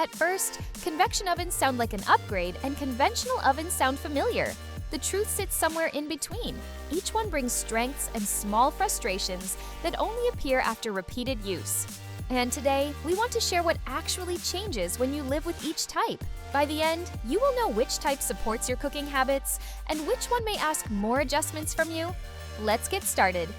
At first, convection ovens sound like an upgrade and conventional ovens sound familiar. The truth sits somewhere in between. Each one brings strengths and small frustrations that only appear after repeated use. And today, we want to share what actually changes when you live with each type. By the end, you will know which type supports your cooking habits and which one may ask more adjustments from you. Let's get started.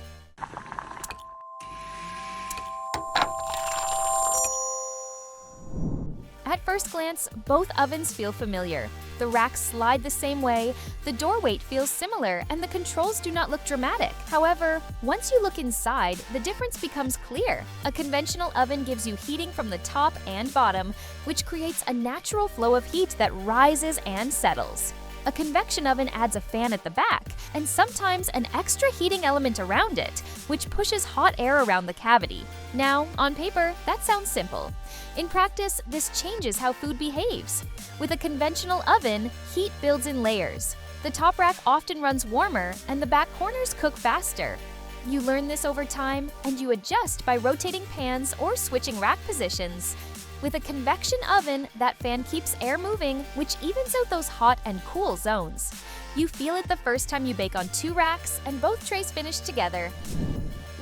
At first glance, both ovens feel familiar. The racks slide the same way, the door weight feels similar, and the controls do not look dramatic. However, once you look inside, the difference becomes clear. A conventional oven gives you heating from the top and bottom, which creates a natural flow of heat that rises and settles. A convection oven adds a fan at the back, and sometimes an extra heating element around it, which pushes hot air around the cavity. Now, on paper, that sounds simple. In practice, this changes how food behaves. With a conventional oven, heat builds in layers. The top rack often runs warmer, and the back corners cook faster. You learn this over time, and you adjust by rotating pans or switching rack positions. With a convection oven, that fan keeps air moving, which evens out those hot and cool zones. You feel it the first time you bake on 2 racks and both trays finish together.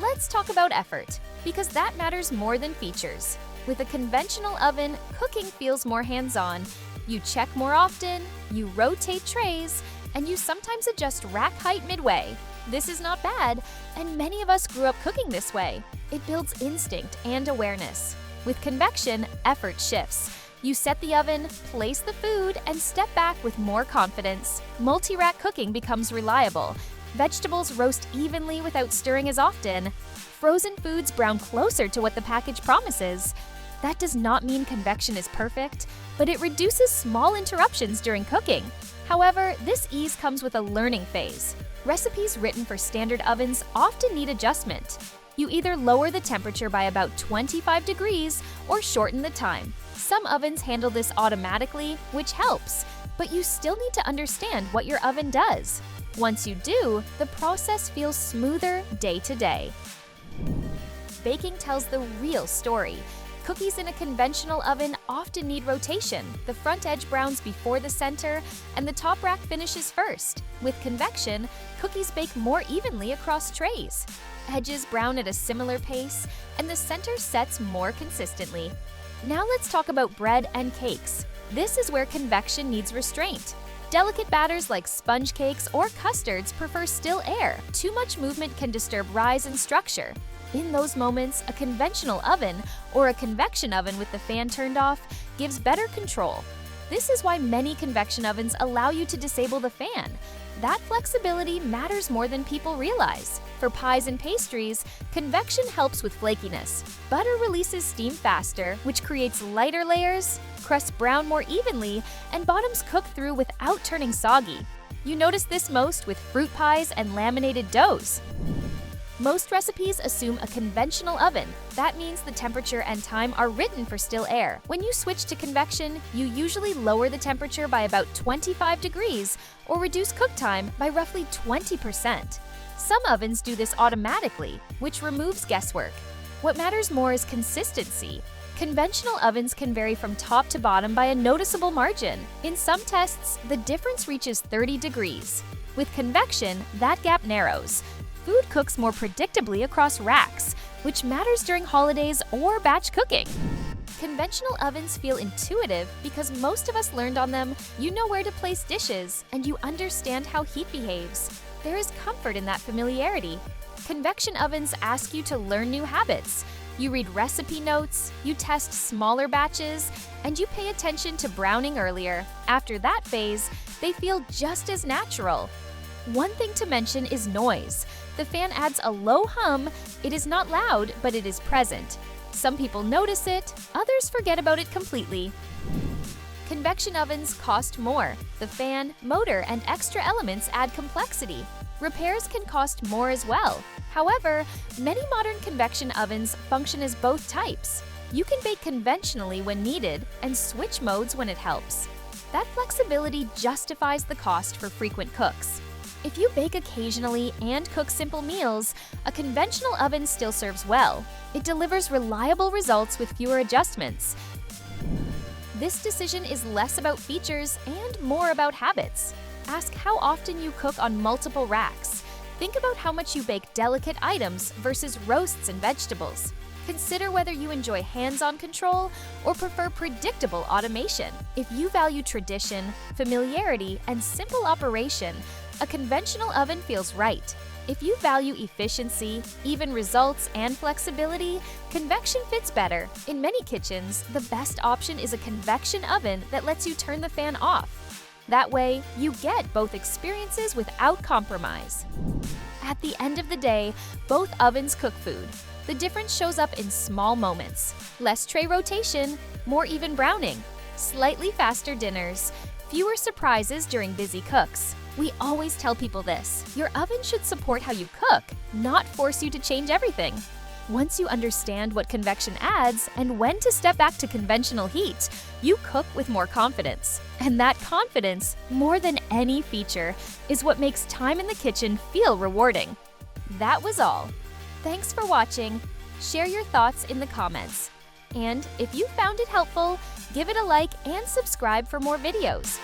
Let's talk about effort, because that matters more than features. With a conventional oven, cooking feels more hands-on. You check more often, you rotate trays, and you sometimes adjust rack height midway. This is not bad, and many of us grew up cooking this way. It builds instinct and awareness. With convection, effort shifts. You set the oven, place the food, and step back with more confidence. Multi-rack cooking becomes reliable. Vegetables roast evenly without stirring as often. Frozen foods brown closer to what the package promises. That does not mean convection is perfect, but it reduces small interruptions during cooking. However, this ease comes with a learning phase. Recipes written for standard ovens often need adjustment. You either lower the temperature by about 25 degrees or shorten the time. Some ovens handle this automatically, which helps, but you still need to understand what your oven does. Once you do, the process feels smoother day to day. Baking tells the real story. Cookies in a conventional oven often need rotation. The front edge browns before the center, and the top rack finishes first. With convection, cookies bake more evenly across trays. Edges brown at a similar pace, and the center sets more consistently. Now let's talk about bread and cakes. This is where convection needs restraint. Delicate batters like sponge cakes or custards prefer still air. Too much movement can disturb rise and structure. In those moments, a conventional oven or a convection oven with the fan turned off gives better control. This is why many convection ovens allow you to disable the fan. That flexibility matters more than people realize. For pies and pastries, convection helps with flakiness. Butter releases steam faster, which creates lighter layers, crusts brown more evenly, and bottoms cook through without turning soggy. You notice this most with fruit pies and laminated doughs. Most recipes assume a conventional oven. That means the temperature and time are written for still air. When you switch to convection, you usually lower the temperature by about 25 degrees or reduce cook time by roughly 20%. Some ovens do this automatically, which removes guesswork. What matters more is consistency. Conventional ovens can vary from top to bottom by a noticeable margin. In some tests, the difference reaches 30 degrees. With convection, that gap narrows. Food cooks more predictably across racks, which matters during holidays or batch cooking. Conventional ovens feel intuitive because most of us learned on them. You know where to place dishes, and you understand how heat behaves. There is comfort in that familiarity. Convection ovens ask you to learn new habits. You read recipe notes, you test smaller batches, and you pay attention to browning earlier. After that phase, they feel just as natural. One thing to mention is noise. The fan adds a low hum. It is not loud, but it is present. Some people notice it, others forget about it completely. Convection ovens cost more. The fan, motor, and extra elements add complexity. Repairs can cost more as well. However, many modern convection ovens function as both types. You can bake conventionally when needed and switch modes when it helps. That flexibility justifies the cost for frequent cooks. If you bake occasionally and cook simple meals, a conventional oven still serves well. It delivers reliable results with fewer adjustments. This decision is less about features and more about habits. Ask how often you cook on multiple racks. Think about how much you bake delicate items versus roasts and vegetables. Consider whether you enjoy hands-on control or prefer predictable automation. If you value tradition, familiarity, and simple operation, a conventional oven feels right. If you value efficiency, even results, and flexibility, convection fits better. In many kitchens, the best option is a convection oven that lets you turn the fan off. That way, you get both experiences without compromise. At the end of the day, both ovens cook food. The difference shows up in small moments: less tray rotation, more even browning, slightly faster dinners, fewer surprises during busy cooks. We always tell people this: your oven should support how you cook, not force you to change everything. Once you understand what convection adds and when to step back to conventional heat, you cook with more confidence. And that confidence, more than any feature, is what makes time in the kitchen feel rewarding. That was all. Thanks for watching. Share your thoughts in the comments. And if you found it helpful, give it a like and subscribe for more videos.